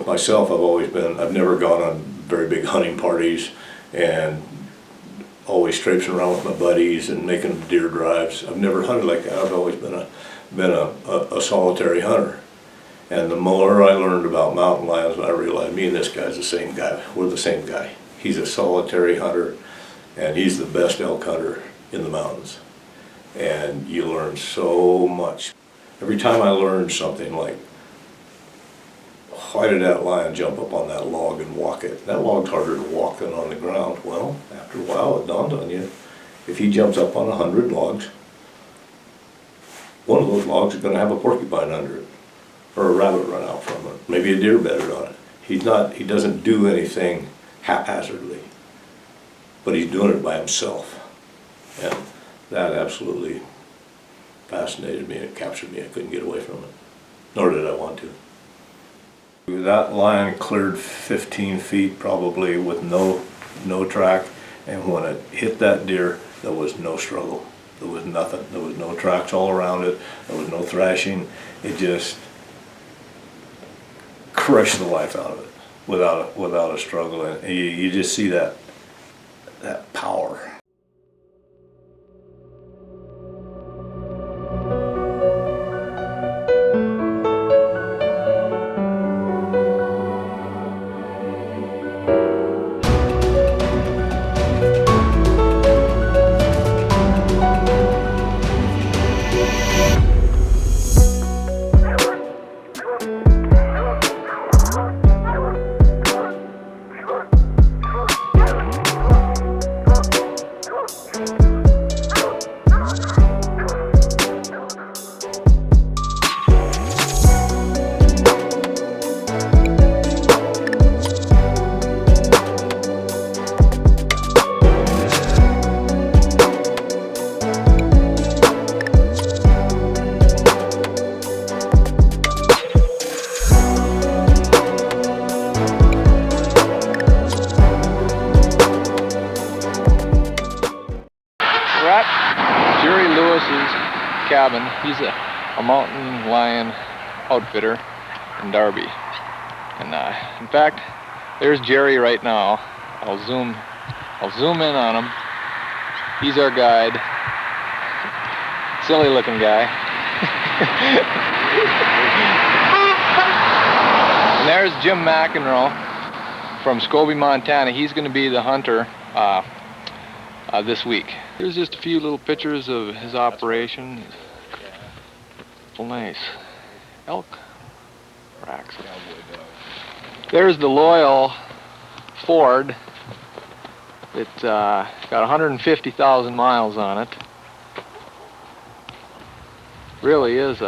with myself, I've never gone on very big hunting parties and always traipsing around with my buddies and making deer drives. I've never hunted like that. I've always been a solitary hunter. And the more I learned about mountain lions, I realized me and this guy's the same guy. We're the same guy. He's a solitary hunter, and he's the best elk hunter in the mountains. And you learn so much. Every time I learned something like, why did that lion jump up on that log and walk it? That log's harder to walk than on the ground. Well, after a while it dawned on you, if he jumps up on 100 logs, one of those logs is going to have a porcupine under it, or a rabbit run out from it, maybe a deer bedded on it. He doesn't do anything haphazardly, but he's doing it by himself. And that absolutely fascinated me, and it captured me. I couldn't get away from it, nor did I want to. That lion cleared 15 feet probably with no track, and when it hit that deer, there was no struggle. There was nothing. There was no tracks all around it. There was no thrashing. It just crushed the life out of it without a struggle. And you just see that power. Cabin. He's a mountain lion outfitter in Darby, and in fact, there's Jerry right now. I'll zoom in on him. He's our guide. Silly looking guy. And there's Jim McEnroe from Scobie, Montana. He's going to be the hunter this week. Here's just a few little pictures of his operation. Nice elk racks. There's the Loyal Ford. It's got 150,000 miles on it. Really is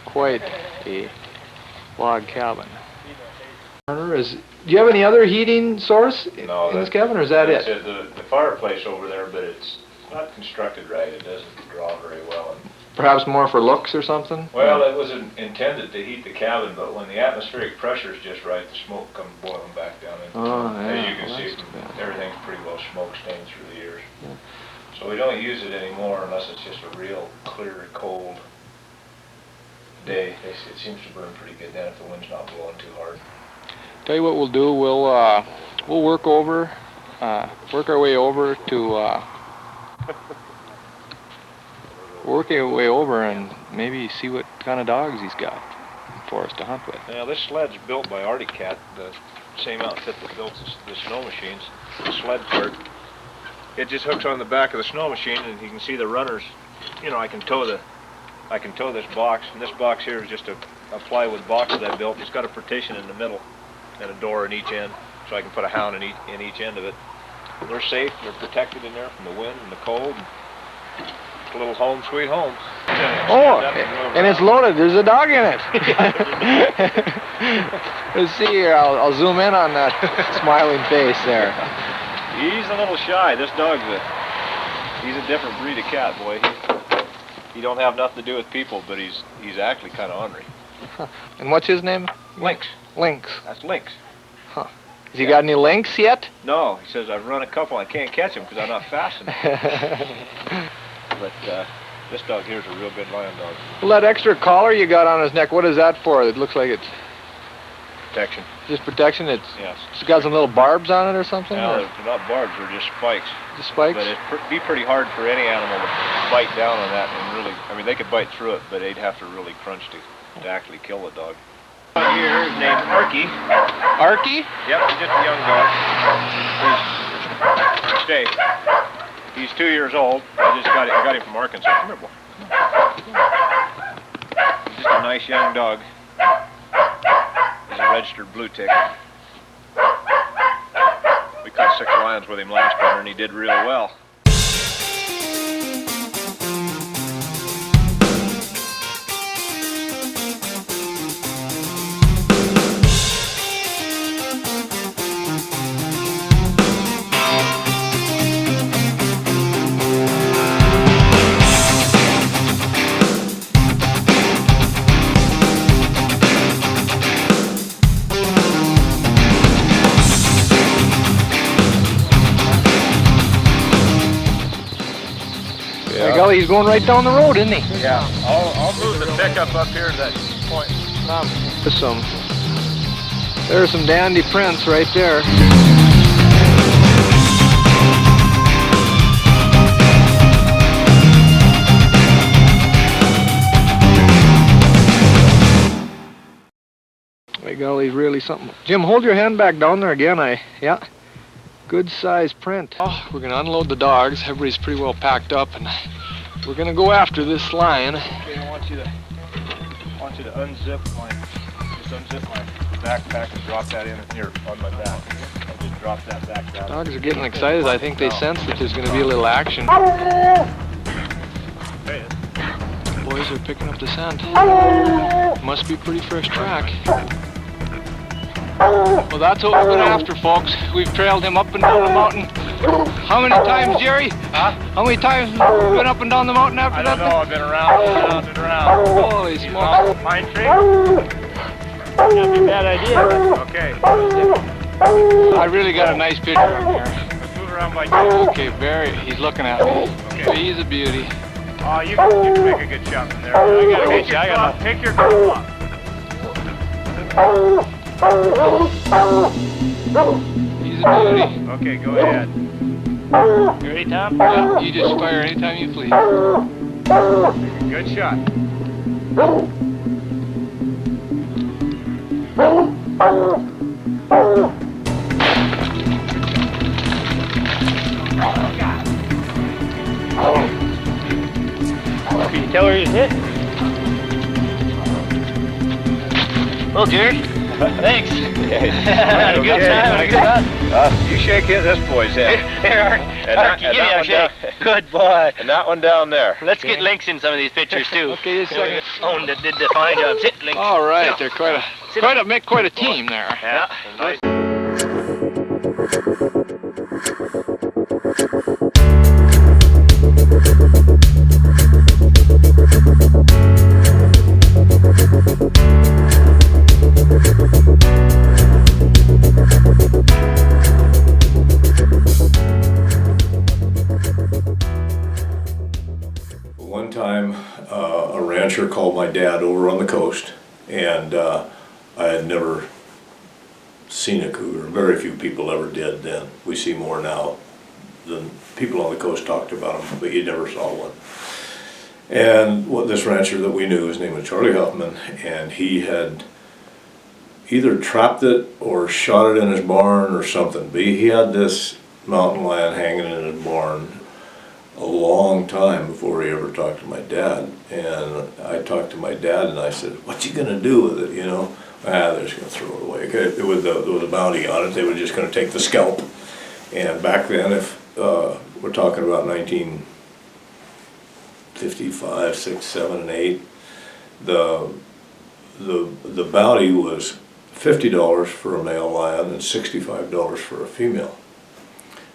quite a log cabin. Do you have any other heating source in this cabin, or is that it? The fireplace over there, but it's not constructed right. It doesn't draw very well. Perhaps more for looks or something? Well, it was intended to heat the cabin, but when the atmospheric pressure is just right, the smoke comes boiling back down into it. As you can see, everything's pretty well smoke stained through the years. Yeah. So we don't use it anymore unless it's just a real clear, cold day. It seems to burn pretty good then if the wind's not blowing too hard. Tell you what we'll do. We'll work our way over to. Working our way over and maybe see what kind of dogs he's got for us to hunt with. Now this sled's built by Arctic Cat, the same outfit that built the snow machines. The sled part, it just hooks on the back of the snow machine, and you can see the runners. You know, I can tow this box, and this box here is just a plywood box that I built. It's got a partition in the middle and a door in each end, so I can put a hound in each end of it. And they're safe. They're protected in there from the wind and the cold. A little home sweet home. Oh, and it's loaded. There's a dog in it. Let's see here. I'll zoom in on that smiling face there. He's a little shy. This dog's he's a different breed of cat, boy. He don't have nothing to do with people, but he's actually kind of ornery. And what's his name? Lynx. Lynx. That's Lynx. Huh. Has he got any lynx yet? No. He says, I've run a couple. I can't catch him because I'm not fast enough. But This dog here is a real good lion dog. Well, that extra collar you got on his neck, what is that for? It looks like it's Protection. just protection. It's Yes. got some little barbs on it or something? No, Or they're not barbs, they're just spikes. just spikes? But it'd be pretty hard for any animal to bite down on that and really, I mean, they could bite through it, but they'd have to really crunch to actually kill the dog. Here is named Arky. Arky? Yep, he's just a young dog. Stay. He's 2 years old. I got him from Arkansas. Come here, boy. He's just a nice young dog. He's a registered blue tick. We caught 6 lions with him last winter, and he did really well. By golly, he's going right down the road, isn't he? Yeah, I'll move the pickup up here to that point. There's some dandy prints right there. By golly, really something. Jim, hold your hand back down there again. Yeah. Good size print. Oh, we're gonna unload the dogs. Everybody's pretty well packed up, and we're gonna go after this lion. Okay, I want you to unzip my backpack and drop that in here on my back. I'll just drop that back down. Dogs are getting excited. I think they sense that there's gonna be a little action. Okay. Boys are picking up the scent. Must be pretty fresh track. Well, that's what we've been after, folks. We've trailed him up and down the mountain. How many times, Jerry? Huh? How many times have we been up and down the mountain after I that? don't know, I've been around and around. Holy smokes. Pine tree? Not a bad idea. Okay. I really got a nice picture of him here. Let's move around by two. Okay, Barry, he's looking at me. Okay. He's a beauty. Oh, you can make a good shot from there. I gotta get you. Pick your girl up. He's a beauty. Okay, go ahead. You ready, Tom? Yeah, you just fire anytime you please. Good shot. Can you tell where you hit? Well, Jerry, thanks. Good time. You shake this boy's head. Here, Arky, give me a shake. Good boy. And that one down there. Let's get Lynx in some of these pictures too. Okay, just a second. Owen did the fine job. Sit, Lynx. All right, they're make quite a team there. Yeah. Nice. One time, a rancher called my dad over on the coast, and I had never seen a cougar. Very few people ever did then. We see more now than people on the coast talked about them, but you never saw one. And this rancher that we knew, his name was Charlie Huffman, and he had either trapped it or shot it in his barn or something. But he had this mountain lion hanging in his barn a long time before he ever talked to my dad. And I talked to my dad and I said, "What's he gonna do with it, you know?" They're just gonna throw it away. Okay, there was a bounty on it. They were just gonna take the scalp. And back then, if we're talking about 1955, 6, 7, and 8, the bounty was $50 for a male lion and $65 for a female.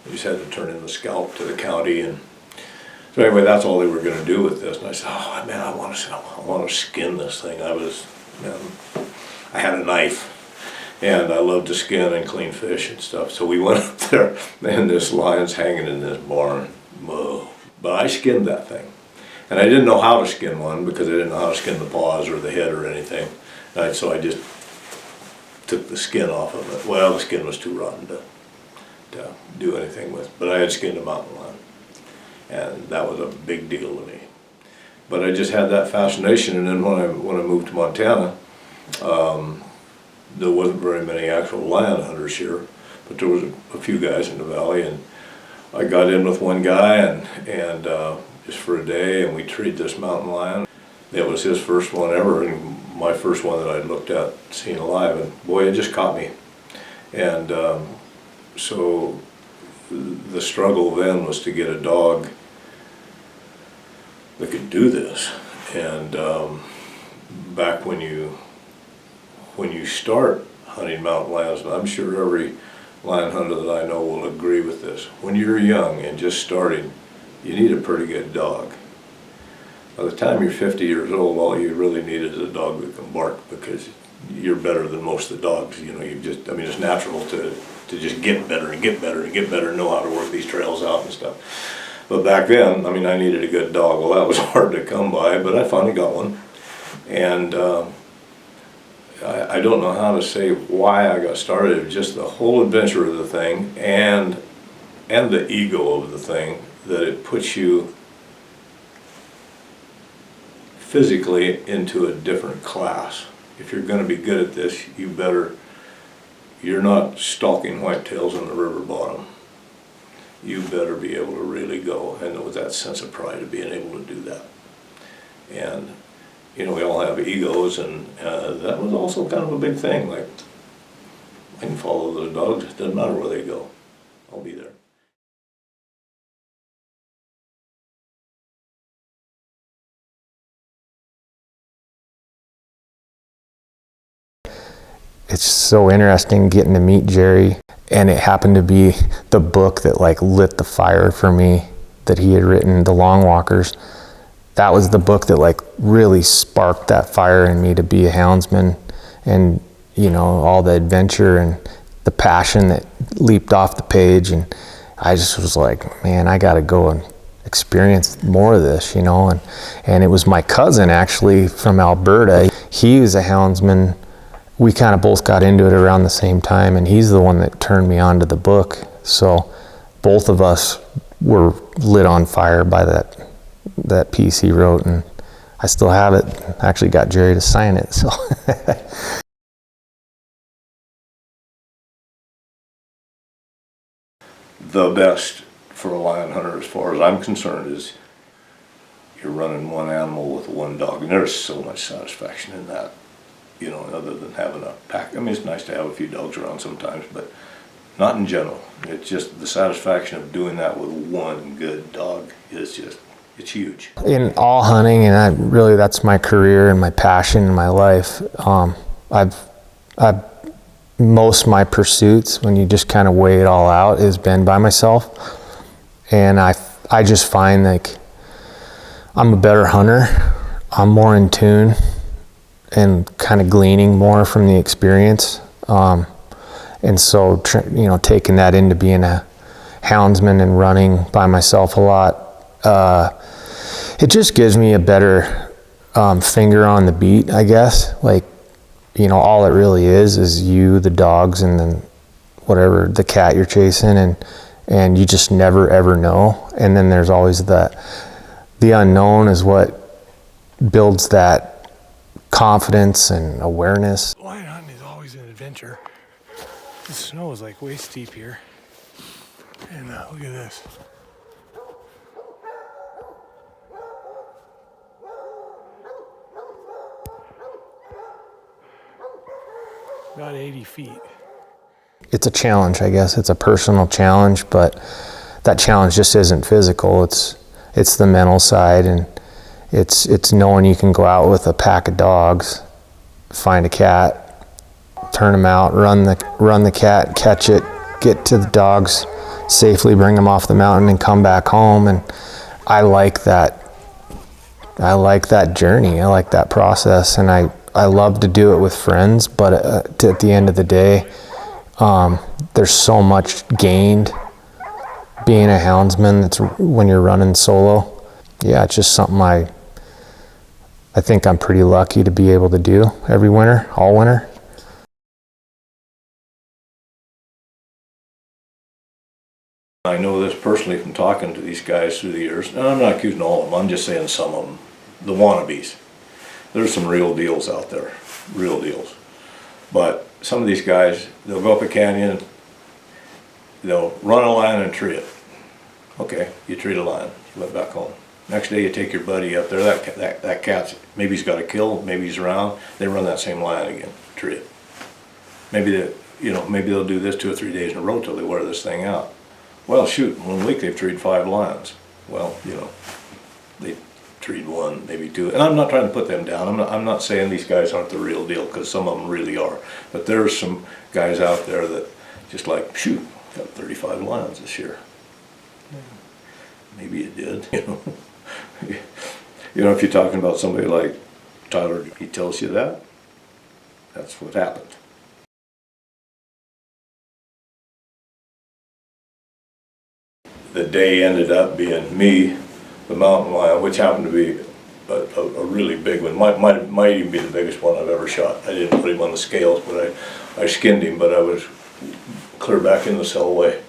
You just had to turn in the scalp to the county. And so anyway, that's all they were going to do with this. And I said, "Oh man, I want to skin this thing." I had a knife, and I love to skin and clean fish and stuff. So we went up there, and this lion's hanging in this barn. Whoa. But I skinned that thing. And I didn't know how to skin one because I didn't know how to skin the paws or the head or anything. So I just took the skin off of it. Well, the skin was too rotten to do anything with, but I had skinned a mountain lion, and that was a big deal to me. But I just had that fascination, and then when I moved to Montana, there wasn't very many actual lion hunters here, but there was a few guys in the valley, and I got in with one guy and just for a day, and we treated this mountain lion. It was his first one ever, and my first one that I'd looked at, seen alive, and boy, it just caught me. And so the struggle then was to get a dog that could do this. And back when you start hunting mountain lions, and I'm sure every lion hunter that I know will agree with this, when you're young and just starting, you need a pretty good dog. By the time you're 50 years old, all you really need is a dog that can bark, because you're better than most of the dogs. You know, I mean, it's natural to just get better and get better and get better and know how to work these trails out and stuff. But back then, I mean, I needed a good dog. Well, that was hard to come by, but I finally got one. And I don't know how to say why I got started. Just the whole adventure of the thing and the ego of the thing, that it puts you physically into a different class. If you're going to be good at this, you're not stalking whitetails on the river bottom. You better be able to really go, and with that sense of pride of being able to do that. And you know, we all have egos, and that was also kind of a big thing. Like, I can follow those dogs, it doesn't matter where they go, I'll be there. It's so interesting getting to meet Jerry, and it happened to be the book that like lit the fire for me that he had written, The Longwalkers. That was the book that like really sparked that fire in me to be a houndsman, and you know, all the adventure and the passion that leaped off the page. And I just was like, man, I gotta go and experience more of this, you know. And it was my cousin actually from Alberta. He was a houndsman. We kind of both got into it around the same time, and he's the one that turned me on to the book. So both of us were lit on fire by that piece he wrote, and I still have it. Actually got Jerry to sign it, so. The best for a lion hunter, as far as I'm concerned, is you're running one animal with one dog, and there's so much satisfaction in that. You know, other than having a pack. I mean, it's nice to have a few dogs around sometimes, but not in general. It's just the satisfaction of doing that with one good dog is just, it's huge. In all hunting, and that's my career and my passion in my life. I've most of my pursuits, when you just kind of weigh it all out, has been by myself. And I just find like I'm a better hunter. I'm more in tune and kind of gleaning more from the experience. And so, you know, taking that into being a houndsman and running by myself a lot, it just gives me a better finger on the beat, I guess. Like, you know, all it really is you, the dogs, and then whatever, the cat you're chasing, and you just never ever know. And then there's always the unknown is what builds that confidence and awareness. Lion hunting is always an adventure. The snow is like way steep here. And look at this. About 80 feet. It's a challenge, I guess. It's a personal challenge, but that challenge just isn't physical. It's the mental side, and it's knowing you can go out with a pack of dogs, find a cat, turn them out, run the cat, catch it, get to the dogs safely, bring them off the mountain, and come back home. And I like that journey. I like that process, and I love to do it with friends, but at the end of the day, there's so much gained being a houndsman. That's when you're running solo. yeah, it's just something I think I'm pretty lucky to be able to do every winter, all winter. I know this personally from talking to these guys through the years, and I'm not accusing all of them, I'm just saying some of them, the wannabes. There's some real deals out there, real deals. But some of these guys, they'll go up a canyon, they'll run a lion and tree it. Okay, you treat a lion, you went back home. Next day you take your buddy up there, that cat's, maybe he's got a kill, maybe he's around, they run that same lion again, tree it. Maybe maybe they'll do this 2 or 3 days in a row till they wear this thing out. Well, shoot, in 1 week they've treed 5 lions. Well, they treed 1, maybe 2. And I'm not trying to put them down. I'm not saying these guys aren't the real deal, because some of them really are. But there's some guys out there that just like, shoot, got 35 lions this year. Maybe you did, if you're talking about somebody like Tyler, he tells you that, that's what happened. The day ended up being me, the mountain lion, which happened to be a really big one. Might even be the biggest one I've ever shot. I didn't put him on the scales, but I skinned him, but I was clear back in the Cellway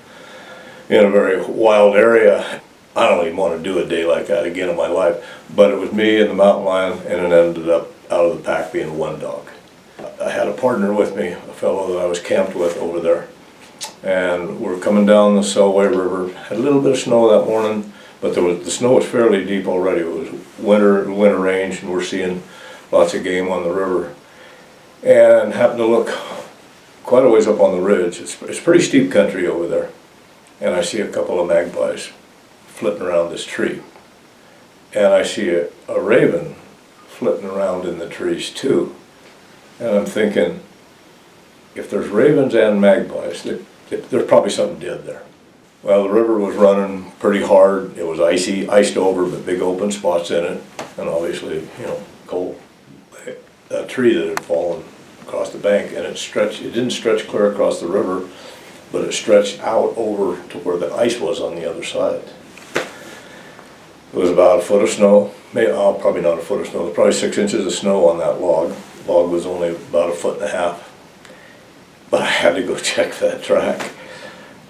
in a very wild area. I don't even want to do a day like that again in my life, but it was me and the mountain lion, and it ended up out of the pack being 1 dog. I had a partner with me, a fellow that I was camped with over there. And we're coming down the Cellway River. Had a little bit of snow that morning, but the snow was fairly deep already. It was winter range, and we're seeing lots of game on the river. And happened to look quite a ways up on the ridge. It's pretty steep country over there. And I see a couple of magpies flitting around this tree. And I see a raven flitting around in the trees too. And I'm thinking, if there's ravens and magpies, there's probably something dead there. Well, the river was running pretty hard. It was iced over, but big open spots in it, and obviously, cold. That tree that had fallen across the bank, and it didn't stretch clear across the river, but it stretched out over to where the ice was on the other side. It was about 1 foot of snow, probably not 1 foot of snow, there was probably 6 inches of snow on that log. The log was only about 1.5 feet. But I had to go check that track.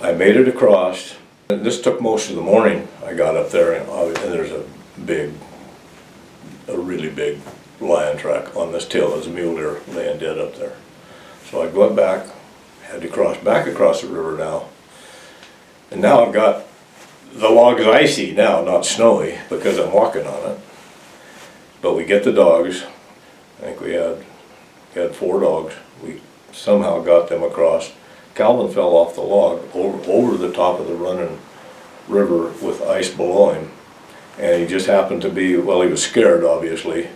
I made it across. And this took most of the morning. I got up there, and there's a really big lion track on this tail. There's a mule deer laying dead up there. So I went back, had to cross back across the river now. And now I've got, the log is icy now, not snowy, because I'm walking on it. But we get the dogs. I think we had 4 dogs. We somehow got them across. Calvin fell off the log over the top of the running river with ice below him, and he just happened to be, well, he was scared obviously,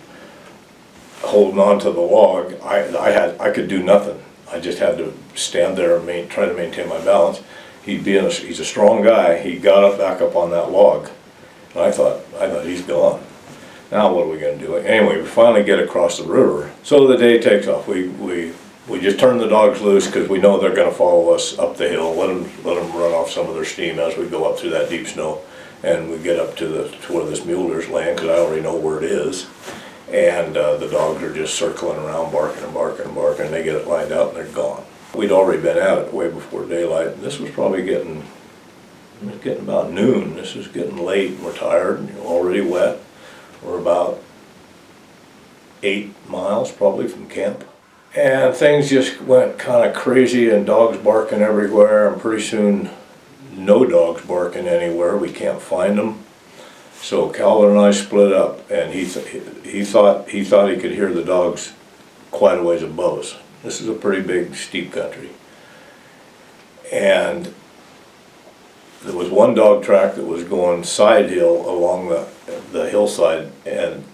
holding on to the log. I could do nothing. I just had to stand there and try to maintain my balance. He's a strong guy. He got back up on that log, and I thought he's gone. Now what are we going to do? Anyway, we finally get across the river. So the day takes off. We just turn the dogs loose because we know they're going to follow us up the hill. Let them run off some of their steam as we go up through that deep snow, and we get up to where this mule deer's laying, because I already know where it is. And the dogs are just circling around, barking and barking and barking. They get it lined out and they're gone. We'd already been at it way before daylight. This was probably getting about noon. This is getting late, and we're tired and already wet. We're about 8 miles probably from camp. And things just went kind of crazy, and dogs barking everywhere, and pretty soon no dogs barking anywhere. We can't find them. So Calvin and I split up, and he thought he could hear the dogs quite a ways above us. This is a pretty big steep country. And there was one dog track that was going side hill along the hillside, and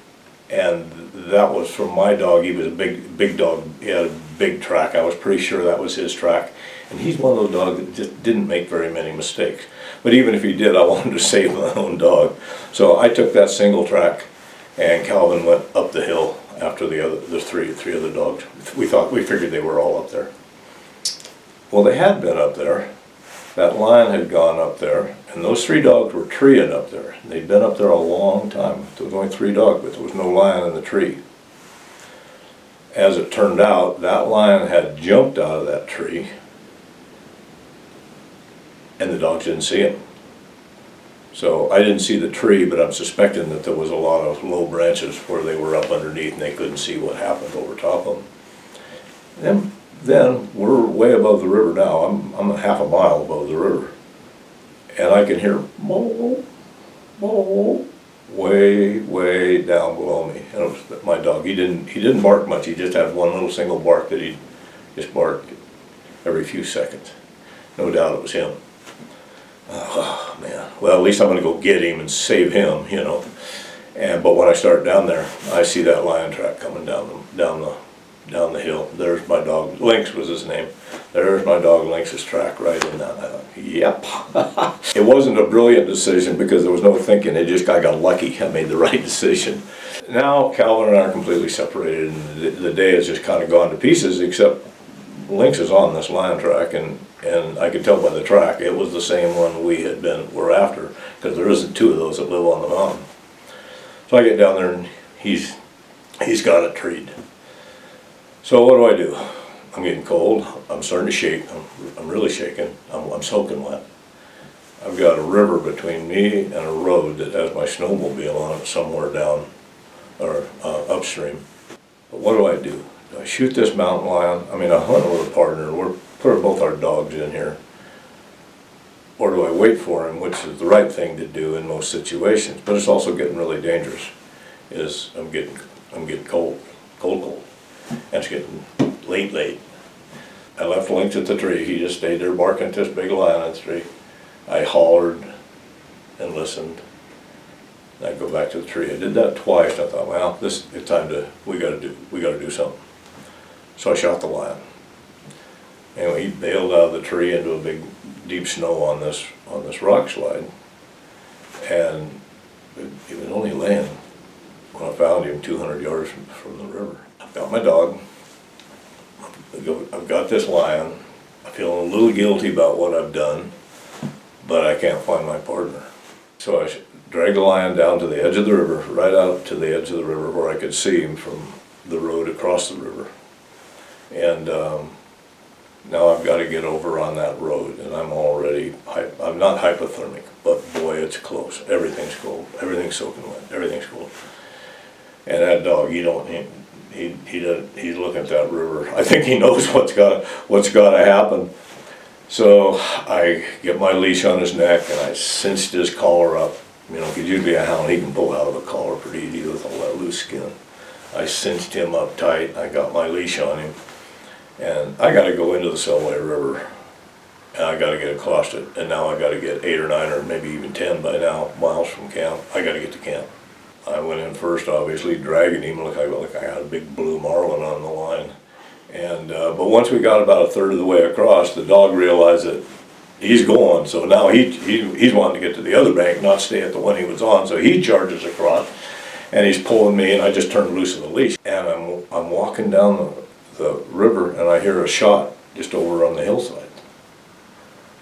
that was from my dog. He was a big dog. He had a big track. I was pretty sure that was his track. And he's one of those dogs that just didn't make very many mistakes. But even if he did, I wanted to save my own dog. So I took that single track, and Calvin went up the hill after the three other dogs. We figured they were all up there. Well, they had been up there, that lion had gone up there, and those 3 dogs were treeing up there. They'd been up there a long time. There was only 3 dogs, but there was no lion in the tree. As it turned out, that lion had jumped out of that tree, and the dogs didn't see him. So I didn't see the tree, but I'm suspecting that there was a lot of low branches where they were up underneath and they couldn't see what happened over top of them. Then we're way above the river now. I'm a half a mile above the river, and I can hear moo, moo, way down below me. And it was my dog. He didn't bark much. He just had one little single bark that he just barked every few seconds. No doubt it was him. Oh man. Well, at least I'm going to go get him and save him, you know. But when I start down there, I see that lion track coming down the hill. There's my dog. Lynx was his name. There's my dog Lynx's track right in that. I thought, yep. It wasn't a brilliant decision because there was no thinking. I got lucky. I made the right decision. Now Calvin and I are completely separated, and the day has just kind of gone to pieces. Except Lynx is on this lion track, and I could tell by the track it was the same one were after, because there isn't 2 of those that live on the mountain. So I get down there and he's got it treed. So what do? I'm getting cold. I'm starting to shake. I'm really shaking. I'm soaking wet. I've got a river between me and a road that has my snowmobile on it somewhere down or upstream. But what do? Do I shoot this mountain lion? I mean, I hunt with a partner. We're putting both our dogs in here. Or do I wait for him, which is the right thing to do in most situations. But it's also getting really dangerous. I'm getting cold. And it's getting late. I left Lynx at the tree. He just stayed there barking at this big lion in the tree. I hollered and listened. And I go back to the tree. I did that twice. I thought, well, it's time we got to do something. So I shot the lion. Anyway, he bailed out of the tree into a big, deep snow on this rock slide, and he was only laying when I found him 200 yards from the river. I've got my dog. I've got this lion. I'm feeling a little guilty about what I've done, but I can't find my partner. So I dragged the lion down to the edge of the river, right out to the edge of the river where I could see him from the road across the river. And now I've got to get over on that road, and I'm not hypothermic, but boy, it's close. Everything's cold. Everything's soaking wet. Everything's cold. And that dog, he's looking at that river. I think he knows what's got to happen. So I get my leash on his neck, and I cinched his collar up. You know, because usually a hound, he can pull out of a collar pretty easy with all that loose skin. I cinched him up tight. I got my leash on him. And I got to go into the Cellway River, and I got to get across it, and now I got to get 8 or 9 or maybe even 10 by now miles from camp. I got to get to camp. I went in first, obviously, dragging him like I had a big blue marlin on the line. And but once we got about a third of the way across, the dog realized that he's going. So now he's wanting to get to the other bank, not stay at the one he was on. So he charges across, and he's pulling me, and I just turned loose of the leash, and I'm walking down the river, and I hear a shot just over on the hillside.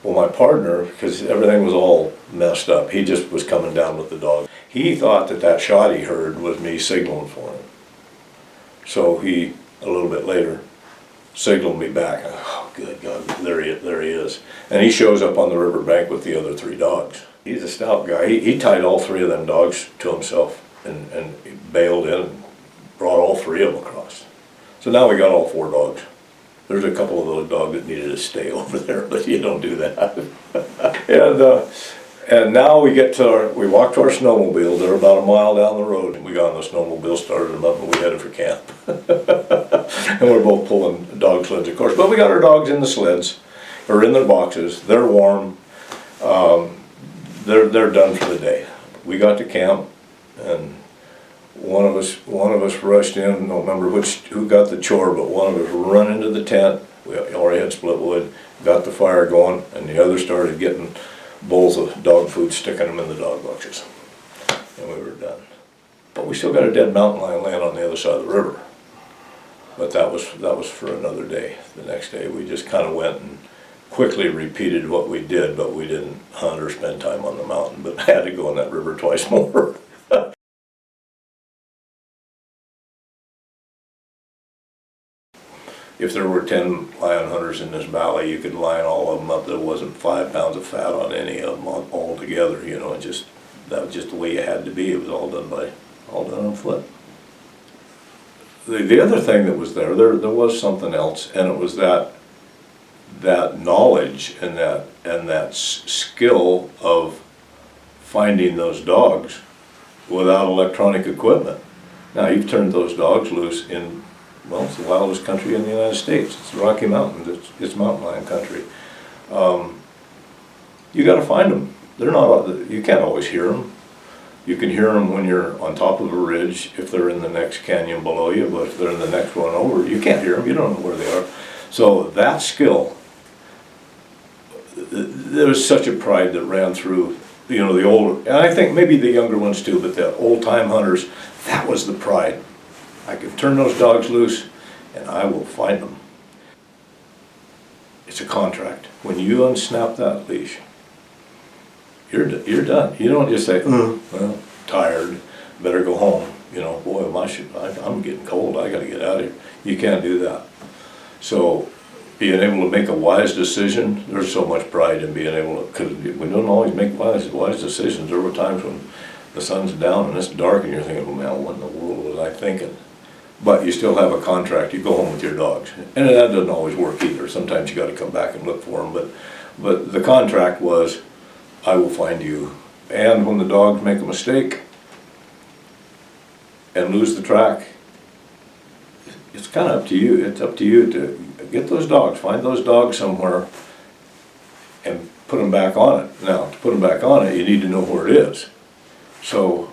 Well, my partner, because everything was all messed up, he just was coming down with the dog. He thought that shot he heard was me signaling for him. So he, a little bit later, signaled me back. Oh, good God, there he is. And he shows up on the riverbank with the other 3 dogs. He's a stout guy. He tied all 3 of them dogs to himself and bailed in and brought all 3 of them across. So now we got all 4 dogs. There's a couple of those dogs that needed to stay over there, but you don't do that. And now we walked to our snowmobile. They're about a mile down the road, and we got on the snowmobile, started them up, and we headed for camp. And we're both pulling dog sleds, of course. But we got our dogs in the sleds, or in their boxes. They're warm. They're done for the day. We got to camp, and one of us rushed in. I don't remember who got the chore, but one of us run into the tent. We already had split wood, got the fire going, and the other started getting bowls of dog food, sticking them in the dog boxes, and we were done. But we still got a dead mountain lion laying on the other side of the river. But that was for another day. The next day we just kind of went and quickly repeated what we did, but we didn't hunt or spend time on the mountain. But I had to go in that river twice more. If there were 10 lion hunters in this valley, you could line all of them up. There wasn't 5 pounds of fat on any of them all together. You know, that was just the way you had to be. It was all done on foot. The other thing that was there was something else, and it was that knowledge and that skill of finding those dogs without electronic equipment. Now you've turned those dogs loose in, well, it's the wildest country in the United States. It's the Rocky Mountains. It's mountain lion country. You got to find them. They're not. You can't always hear them. You can hear them when you're on top of a ridge if they're in the next canyon below you, but if they're in the next one over, you can't hear them. You don't know where they are. So that skill, there was such a pride that ran through, you know, the older, and I think maybe the younger ones too, but the old-time hunters, that was the pride. I could turn those dogs loose, and I will find them. It's a contract. When you unsnap that leash, you're done. You don't just say, well, tired, better go home. You know, boy, I'm getting cold, I gotta get out of here. You can't do that. So being able to make a wise decision, there's so much pride in being able to, because we don't always make wise decisions. There were times when the sun's down and it's dark and you're thinking, oh man, what in the world was I thinking? But you still have a contract. You go home with your dogs. And that doesn't always work either. Sometimes you gotta come back and look for them. But the contract was, I will find you. And when the dogs make a mistake and lose the track, it's kind of up to you. It's up to you to get those dogs, find those dogs somewhere and put them back on it. Now, to put them back on it, you need to know where it is. So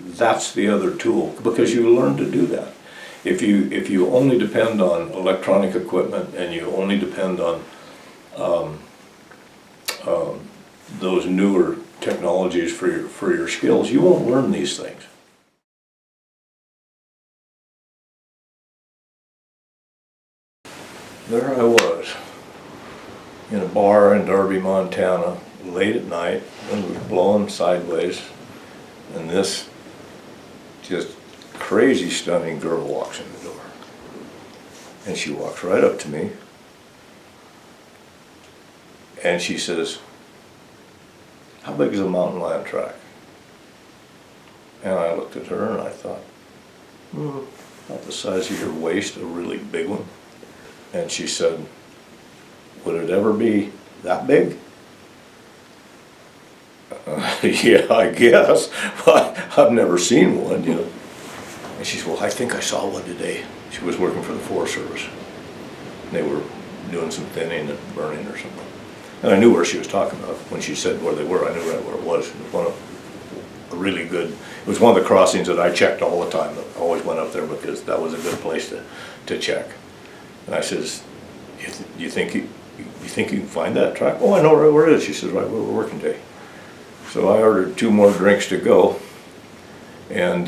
that's the other tool, because you learn to do that. If you only depend on electronic equipment and you only depend on those newer technologies for your skills, you won't learn these things. There I was in a bar in Darby, Montana, late at night, and we were blowing sideways, and this just crazy stunning girl walks in the door. And she walks right up to me, and she says, how big is a mountain lion track? And I looked at her and I thought, about the size of your waist, a really big one. And she said, would it ever be that big? Yeah, I guess. I've never seen one, you know. And she said, well, I think I saw one today. She was working for the Forest Service. They were doing some thinning and burning or something. And I knew where she was talking about. When she said where they were, I knew right where it was. It was a really good, it was one of the crossings that I checked all the time. I always went up there because that was a good place to check. And I says, you think you can find that track? Oh, I know right where it is. She says, right where we're working today. So I ordered 2 more drinks to go, and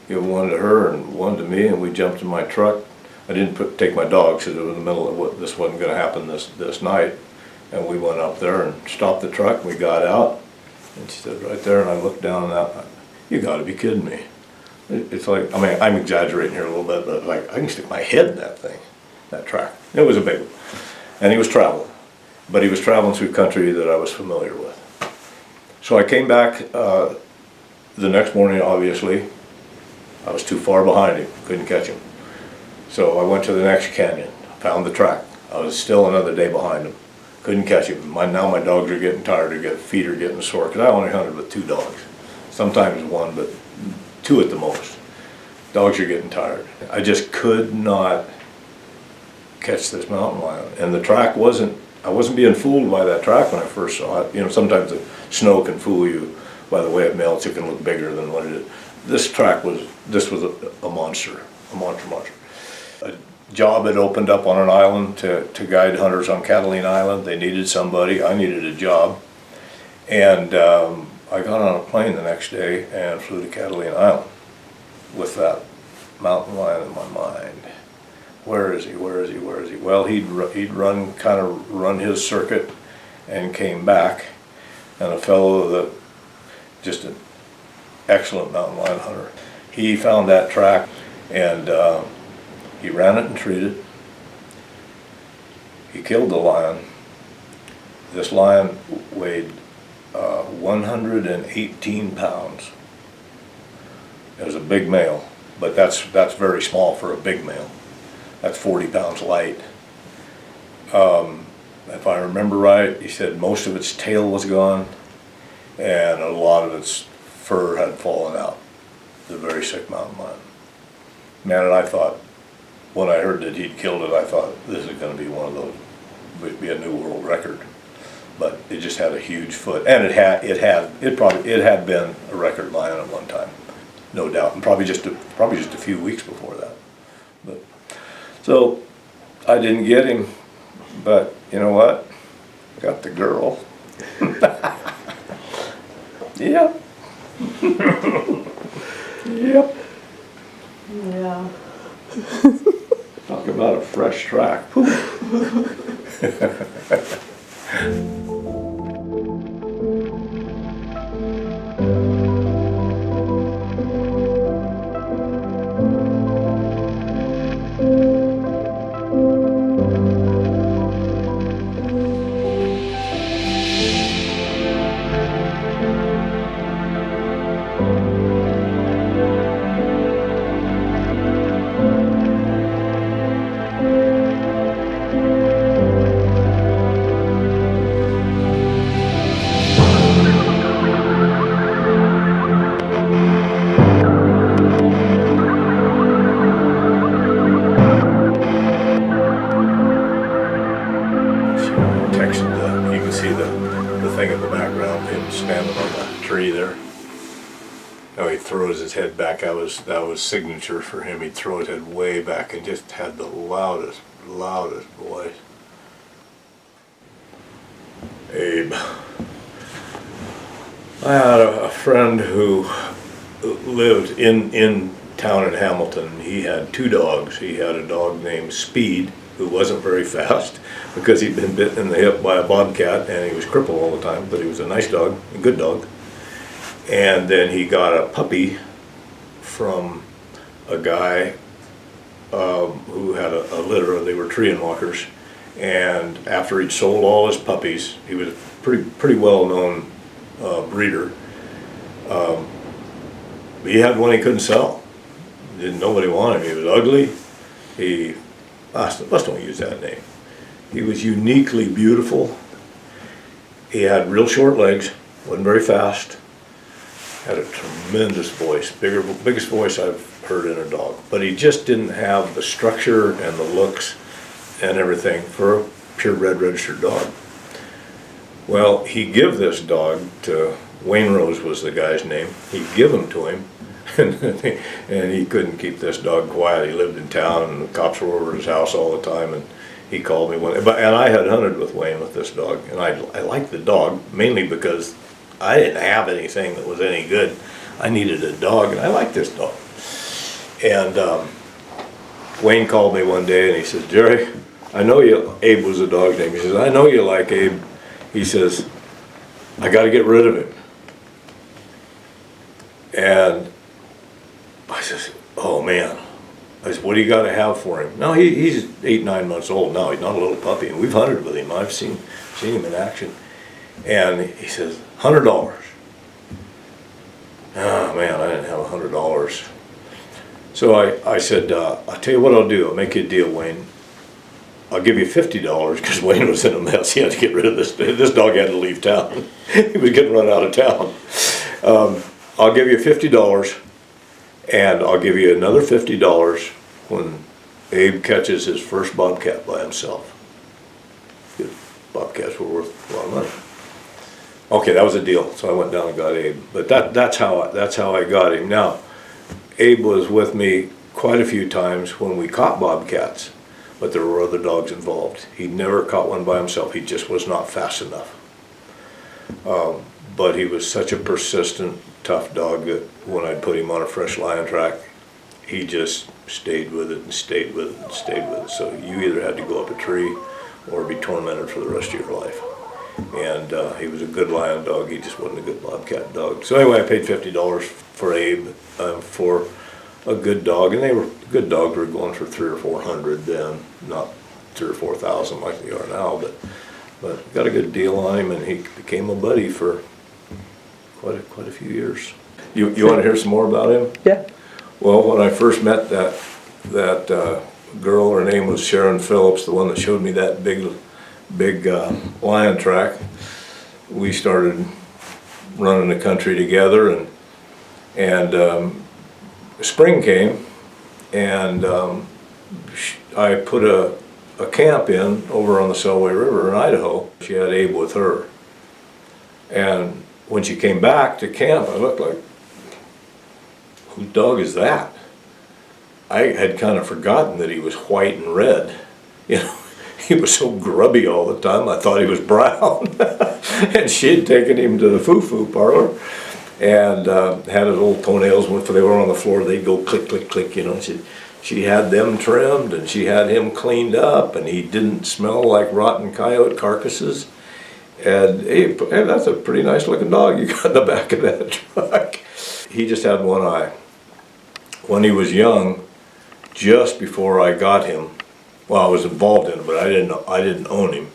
give one to her and one to me, and we jumped in my truck. I didn't take my dogs because it was in the middle of what this wasn't going to happen this night. And we went up there and stopped the truck. We got out, and she stood right there, and I looked down and I, you got to be kidding me. It's like, I mean, I'm exaggerating here a little bit, but like I can stick my head in that thing, that track. It was a big one. And he was traveling, but he was traveling through country that I was familiar with. So I came back the next morning, obviously. I was too far behind him, couldn't catch him. So I went to the next canyon, found the track. I was still another day behind him. Couldn't catch him. Now my dogs are getting tired, feet are getting sore, because I only hunted with 2 dogs. Sometimes 1, but 2 at the most. Dogs are getting tired. I just could not catch this mountain lion. And the track I wasn't being fooled by that track when I first saw it. You know, sometimes the snow can fool you by the way it melts. It can look bigger than what it is. This was a monster, a monster. A job had opened up on an island to guide hunters on Catalina Island. They needed somebody. I needed a job. And I got on a plane the next day and flew to Catalina Island with that mountain lion in my mind. where is he? Well, he'd kind of run his circuit and came back, and a fellow that, just an excellent mountain lion hunter, he found that track, and he ran it and treated. He killed the lion. This lion weighed 118 pounds. It was a big male, but that's very small for a big male. That's 40 pounds light. If I remember right, he said most of its tail was gone and a lot of its fur had fallen out. The very sick mountain lion. Man, and I thought, when I heard that he'd killed it, I thought this is going to be one of those, would be a new world record. But it just had a huge foot, and it had been a record lion at one time, no doubt, and probably just a few weeks before that. But so I didn't get him, but you know what? Got the girl. Yep. Yep. Yeah. Talk about a fresh track. You can see the thing in the background, him standing on the tree there. Now he throws his head back. That was signature for him. He'd throw his head way back and just had the loudest voice. Abe. I had a friend who lived in town in Hamilton. He had two dogs. He had a dog named Speed, who wasn't very fast because he'd been bitten in the hip by a bobcat and he was crippled all the time, but he was a nice dog, a good dog. And then he got a puppy from a guy who had a litter, they were treeing walkers. And after he'd sold all his puppies, he was a pretty well-known breeder. He had one he couldn't sell. Nobody wanted him. He was ugly. Let's don't use that name. He was uniquely beautiful. He had real short legs, wasn't very fast, had a tremendous voice, biggest voice I've heard in a dog. But he just didn't have the structure and the looks and everything for a purebred registered dog. Well, he give this dog to, Wayne Rose was the guy's name, he'd give him to him, and he couldn't keep this dog quiet. He lived in town and the cops were over at his house all the time, and he called me and I had hunted with Wayne with this dog, and I liked the dog mainly because I didn't have anything that was any good. I needed a dog, and I liked this dog. And Wayne called me one day and he said, "Jerry, I know you," Abe was the dog's name, he says, "I know you like Abe." He says, "I got to get rid of him." And I says, "Oh man." I said, "What do you got to have for him?" No, he's 8-9 months old now. He's not a little puppy, and we've hunted with him. I've seen him in action. And he says, $100. Oh man, I didn't have $100. So I said, "I'll tell you what I'll do. I'll make you a deal, Wayne. I'll give you $50 because Wayne was in a mess. He had to get rid of this. This dog had to leave town. He was getting run out of town. I'll give you $50, and I'll give you another $50 when Abe catches his first bobcat by himself." Bobcats were worth a lot of money. Okay, that was a deal. So I went down and got Abe. But that's how I got him. Now, Abe was with me quite a few times when we caught bobcats, but there were other dogs involved. He never caught one by himself. He just was not fast enough. But he was such a persistent, tough dog that when I'd put him on a fresh lion track, he just stayed with it and stayed with it and stayed with it. So you either had to go up a tree or be tormented for the rest of your life. And he was a good lion dog, he just wasn't a good bobcat dog. So anyway, I paid $50 for Abe for a good dog, and they were good dogs were going for $300 or $400 then, not 3,000 or 4,000 like they are now, but got a good deal on him, and he became a buddy for quite a few years. You want to hear some more about him? Yeah. Well, when I first met that girl, her name was Sharon Phillips, the one that showed me that big lion track. We started running the country together, and spring came, and I put a camp in over on the Cellway River in Idaho. She had Abe with her, and when she came back to camp, I looked like, whose dog is that? I had kind of forgotten that he was white and red. You know, he was so grubby all the time, I thought he was brown. And she had taken him to the foo-foo parlor and had his old toenails, when they were on the floor, they'd go click, click, click, you know. She had them trimmed, and she had him cleaned up, and he didn't smell like rotten coyote carcasses. And hey, that's a pretty nice looking dog you got in the back of that truck. He just had one eye. When he was young, just before I got him, well, I was involved in it, but I didn't own him.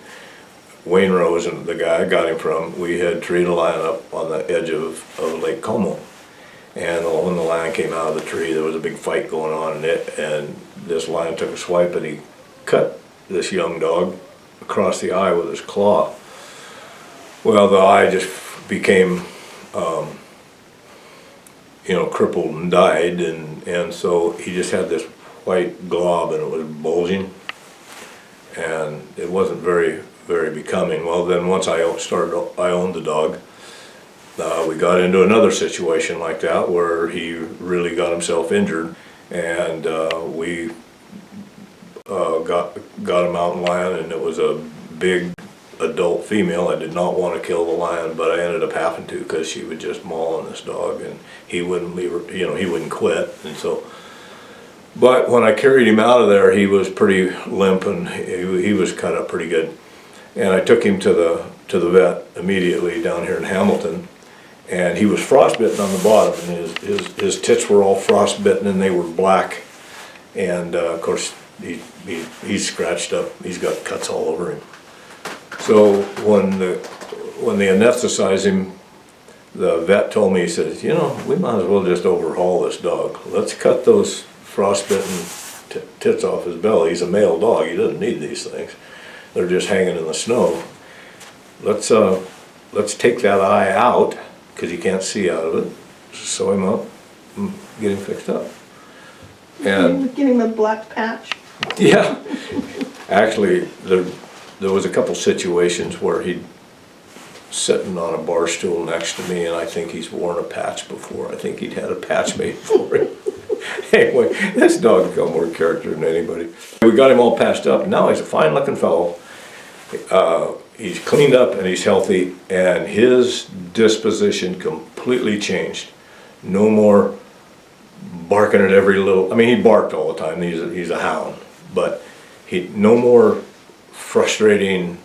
Wayne Rose and the guy I got him from, we had treed a lion up on the edge of Lake Como. And when the lion came out of the tree, there was a big fight going on in it, and this lion took a swipe and he cut this young dog across the eye with his claw. Well, the eye just became, crippled and died, and so he just had this white glob, and it was bulging, and it wasn't very, very becoming. Well, then once I owned the dog, we got into another situation like that where he really got himself injured, and we got a mountain lion, and it was a big adult female. I did not want to kill the lion, but I ended up having to, because she would just maul on this dog, and he wouldn't leave her, he wouldn't quit. And so, but when I carried him out of there, he was pretty limp, and he was cut up pretty good. And I took him to the vet immediately down here in Hamilton, and he was frostbitten on the bottom, and his tits were all frostbitten, and they were black. And of course, he's scratched up. He's got cuts all over him. So when they anesthetized him, the vet told me, he says, we might as well just overhaul this dog. Let's cut those frostbitten tits off his belly. He's a male dog. He doesn't need these things. They're just hanging in the snow. Let's take that eye out, because he can't see out of it. Sew him up, and get him fixed up. And Give him a black patch. yeah, actually, there was a couple situations where he'd sitting on a bar stool next to me, and I think he's worn a patch before. I think he'd had a patch made for him. Anyway, this dog's got more character than anybody. We got him all patched up. Now he's a fine looking fellow. He's cleaned up and he's healthy, and his disposition completely changed. No more barking at every little, he barked all the time. He's a hound, but no more frustrating,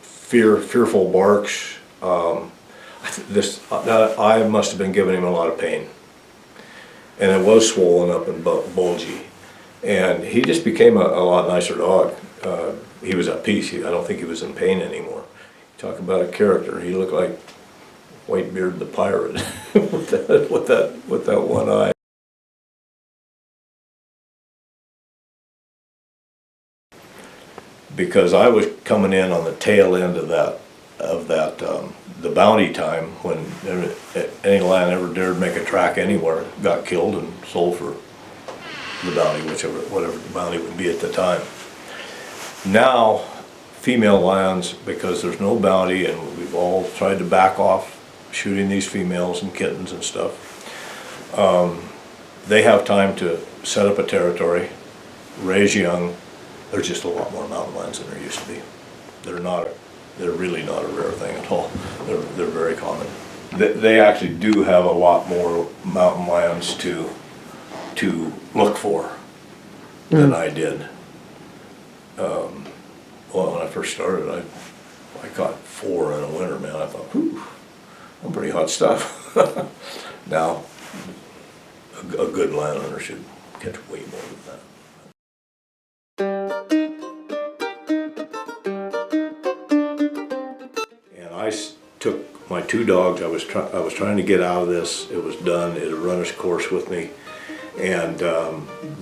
fearful barks. That eye must have been giving him a lot of pain, and it was swollen up and bulgy, and he just became a lot nicer dog. He was at peace. I don't think he was in pain anymore. Talk about a character. He looked like Whitebeard the pirate with that one eye. Because I was coming in on the tail end of the bounty time, when any lion ever dared make a track anywhere got killed and sold for the bounty, whatever the bounty would be at the time. Now, female lions, because there's no bounty, and we've all tried to back off shooting these females and kittens and stuff, they have time to set up a territory, raise young. There's just a lot more mountain lions than there used to be. They're really not a rare thing at all. They're very common. They actually do have a lot more mountain lions to to look for than I did. Well, when I first started, I caught 4 in a winter, man. I thought, whew, I'm pretty hot stuff. Now, a good landowner should catch way more than that. And I took my 2 dogs. I was trying to get out of this. It was done. It had run its course with me, and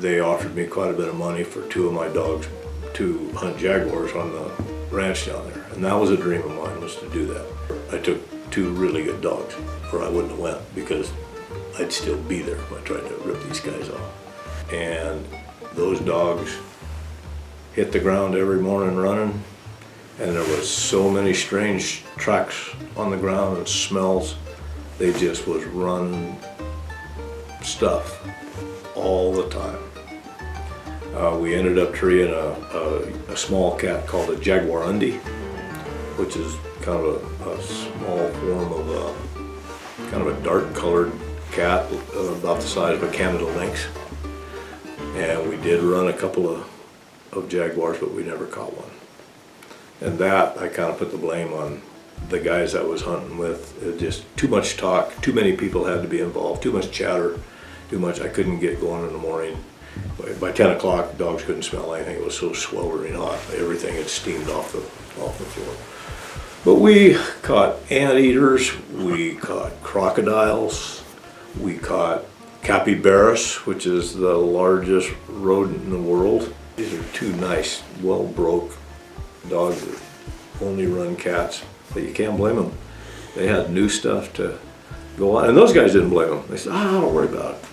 they offered me quite a bit of money for 2 of my dogs to hunt jaguars on the ranch down there. And that was a dream of mine, was to do that. I took 2 really good dogs, or I wouldn't have went, because I'd still be there if I tried to rip these guys off. And those dogs hit the ground every morning running, and there was so many strange tracks on the ground and smells. They just was running stuff all the time. We ended up treeing a small cat called a jaguar undie, which is kind of a small form of kind of a dark colored cat, about the size of a Canada lynx. And we did run a couple of jaguars, but we never caught one. And that, I kind of put the blame on the guys I was hunting with. It just too much talk, too many people had to be involved, too much chatter, too much. I couldn't get going in the morning. By 10 o'clock, dogs couldn't smell anything. It was so sweltering hot. Everything had steamed off the floor. But we caught anteaters, we caught crocodiles, we caught capybaras, which is the largest rodent in the world. These are 2 nice, well-broke dogs that only run cats, but you can't blame them. They had new stuff to go on, and those guys didn't blame them. They said, don't worry about it.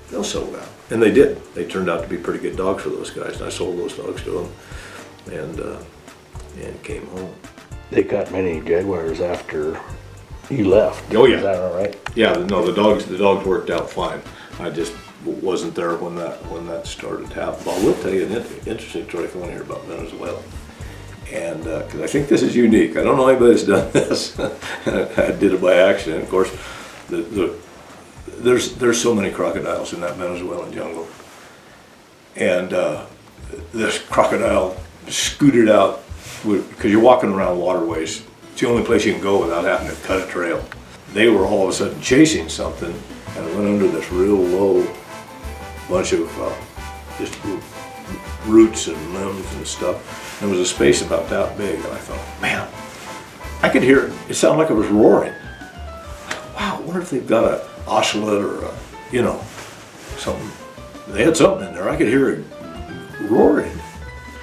They'll settle down. And they did. They turned out to be pretty good dogs for those guys, and I sold those dogs to them and came home. They caught many jaguars after you left. Oh, yeah. Is that all right? Yeah, no, the dogs worked out fine. I just wasn't there when that started to happen. But I will tell you an interesting story if you want to hear about Venezuela. And because I think this is unique. I don't know anybody that's done this. I did it by accident. Of course, there's so many crocodiles in that Venezuelan jungle. And this crocodile scooted out, because you're walking around waterways. It's the only place you can go without having to cut a trail. They were all of a sudden chasing something, and it went under this real low bunch of just roots and limbs and stuff. There was a space about that big, and I thought, man, I could hear it. It sounded like it was roaring. I thought, wow, I wonder if they've got an ocelot or something. They had something in there. I could hear it roaring.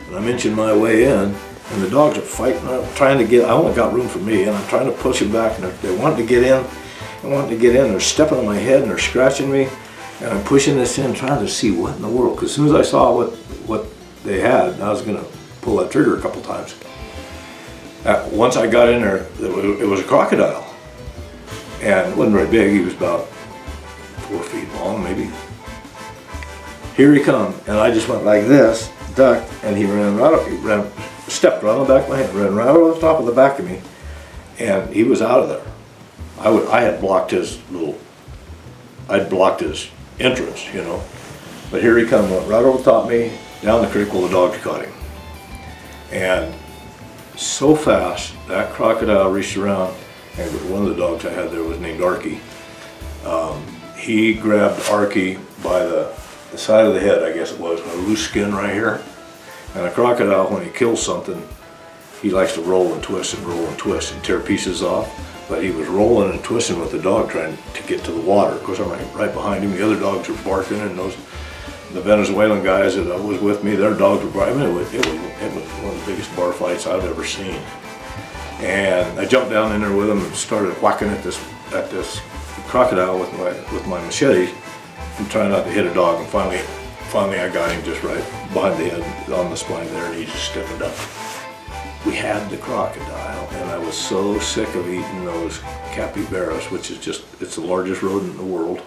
And I'm inching my way in, and the dogs are fighting. I'm trying to get, I only got room for me, and I'm trying to push them back, and they wanted to get in. They're stepping on my head, and they're scratching me, and I'm pushing this in, trying to see what in the world. Because as soon as I saw what they had, I was going to pull that trigger a couple times. Once I got in there, it was a crocodile. And it wasn't very big. He was about 4 feet long, maybe. Here he come, and I just went like this, ducked, and he stepped right on the back of my head, ran right over the top of the back of me, and he was out of there. I had blocked I'd blocked his entrance, But here he come, went right over the top of me, down the creek while the dogs caught him. And so fast, that crocodile reached around, and one of the dogs I had there was named Arky. He grabbed Arky by the side of the head, I guess it was, a loose skin right here. And a crocodile, when he kills something, he likes to roll and twist and tear pieces off. But he was rolling and twisting with the dog trying to get to the water. Of course, I'm right behind him. The other dogs were barking, and the Venezuelan guys that was with me, their dogs were barking. I mean, it was one of the biggest bar fights I've ever seen. And I jumped down in there with him and started whacking at this crocodile with my machete and trying not to hit a dog. And finally I got him just right behind the head on the spine there, and he just stiffened up. We had the crocodile, and I was so sick of eating those capybaras, which is it's the largest rodent in the world.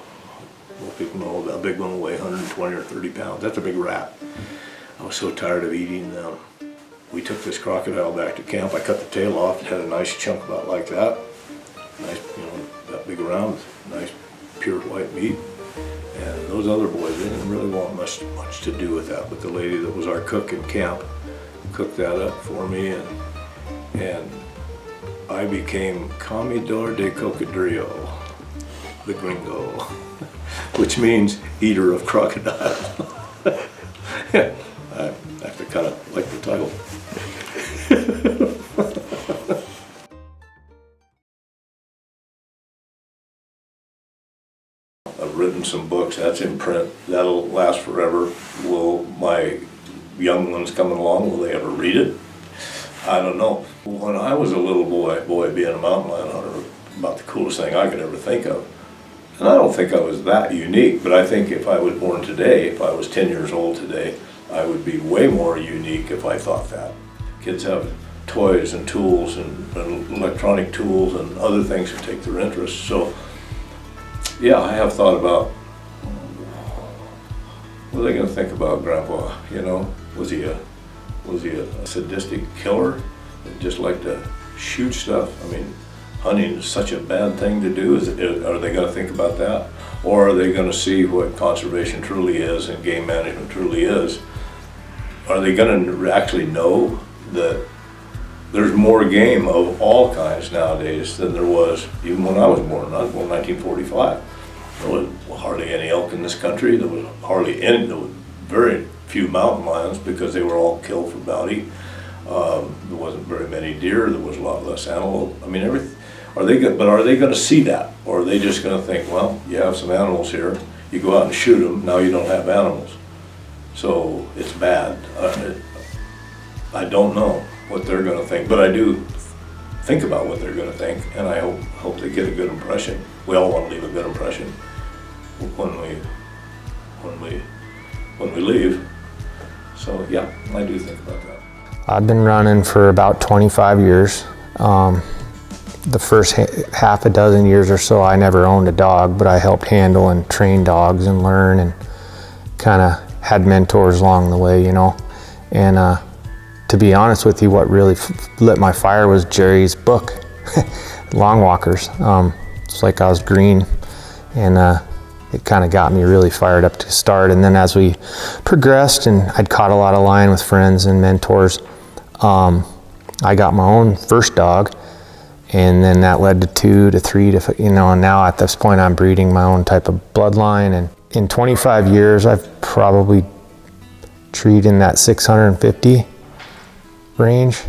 Most people know that big one will weigh 120 or 30 pounds. That's a big rat. I was so tired of eating them. We took this crocodile back to camp. I cut the tail off. It had a nice chunk about like that. Nice, that big around, nice pure white meat. And those other boys, they didn't really want much to do with that, but the lady that was our cook in camp cooked that up for me, and I became Comidor de Cocodrillo, the gringo, which means eater of crocodile. I have to kind of like the title. I've written some books, that's in print, that'll last forever. Will my young ones coming along, will they ever read it? I don't know. When I was a little boy being a mountain lion hunter, about the coolest thing I could ever think of. And I don't think I was that unique, but I think if I was born today, if I was 10 years old today, I would be way more unique if I thought that. Kids have toys and tools and electronic tools and other things that take their interest. So yeah, I have thought about, what are they going to think about Grandpa? You know, was he a sadistic killer that just liked to shoot stuff? I mean, hunting is such a bad thing to do. Are they going to think about that? Or are they going to see what conservation truly is and game management truly is? Are they going to actually know that there's more game of all kinds nowadays than there was even when I was born? I was born in 1945. There was hardly any elk in this country. There was very few mountain lions because they were all killed for bounty. There wasn't very many deer. There was a lot less antelope. I mean, are they going to see that? Or are they just going to think, well, you have some animals here, you go out and shoot them, now you don't have animals. So it's bad. I don't know what they're going to think, but I do think about what they're going to think, and I hope they get a good impression. We all want to leave a good impression when we leave. So yeah, I do think about that. I've been running for about 25 years. The first half a dozen years or so, I never owned a dog, but I helped handle and train dogs and learn, and kind of had mentors along the way, you know. And to be honest with you, what really lit my fire was Jerry's book, Longwalkers. It's like I was green, and it kind of got me really fired up to start. And then as we progressed and I'd caught a lot of lion with friends and mentors, I got my own first dog, and then that led to 2 to 3 to, you know, and now at this point I'm breeding my own type of bloodline. And in 25 years, I've probably treed in that 650 range.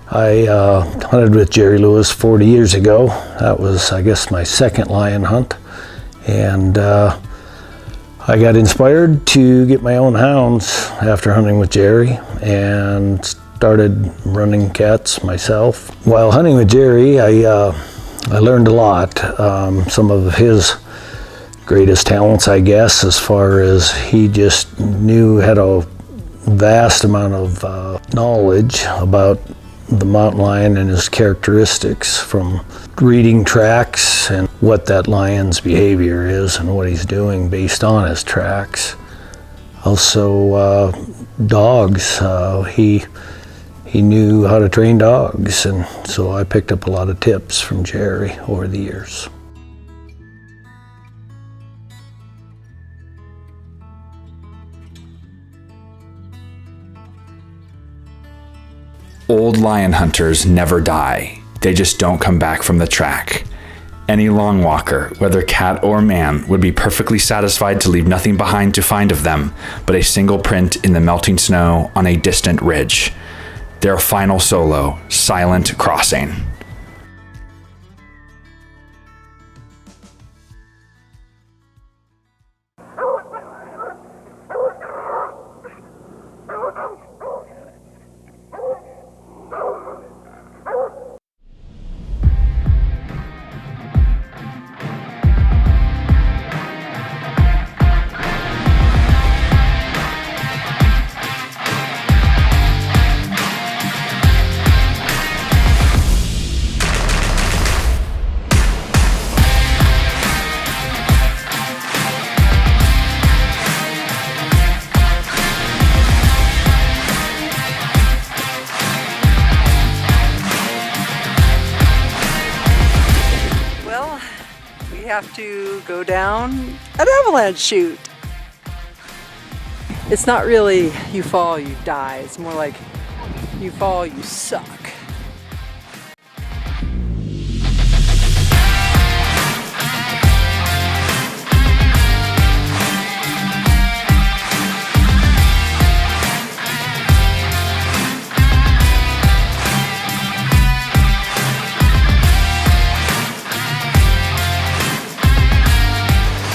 I hunted with Jerry Lewis 40 years ago. That was, I guess, my second lion hunt. And I got inspired to get my own hounds after hunting with Jerry, and started running cats myself. While hunting with Jerry, I learned a lot. Some of his greatest talents, I guess, as far as he just had a vast amount of knowledge about the mountain lion and his characteristics, from reading tracks and what that lion's behavior is and what he's doing based on his tracks. Also, dogs. He knew how to train dogs, and so I picked up a lot of tips from Jerry over the years. Old lion hunters never die. They just don't come back from the track. Any long walker, whether cat or man, would be perfectly satisfied to leave nothing behind to find of them but a single print in the melting snow on a distant ridge. Their final solo, silent crossing. have to go down an avalanche chute. It's not really you fall, you die. It's more like you fall, you suck.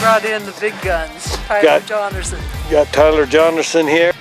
Brought in the big guns. Tyler Jonnerson. Got Tyler Jonnerson here.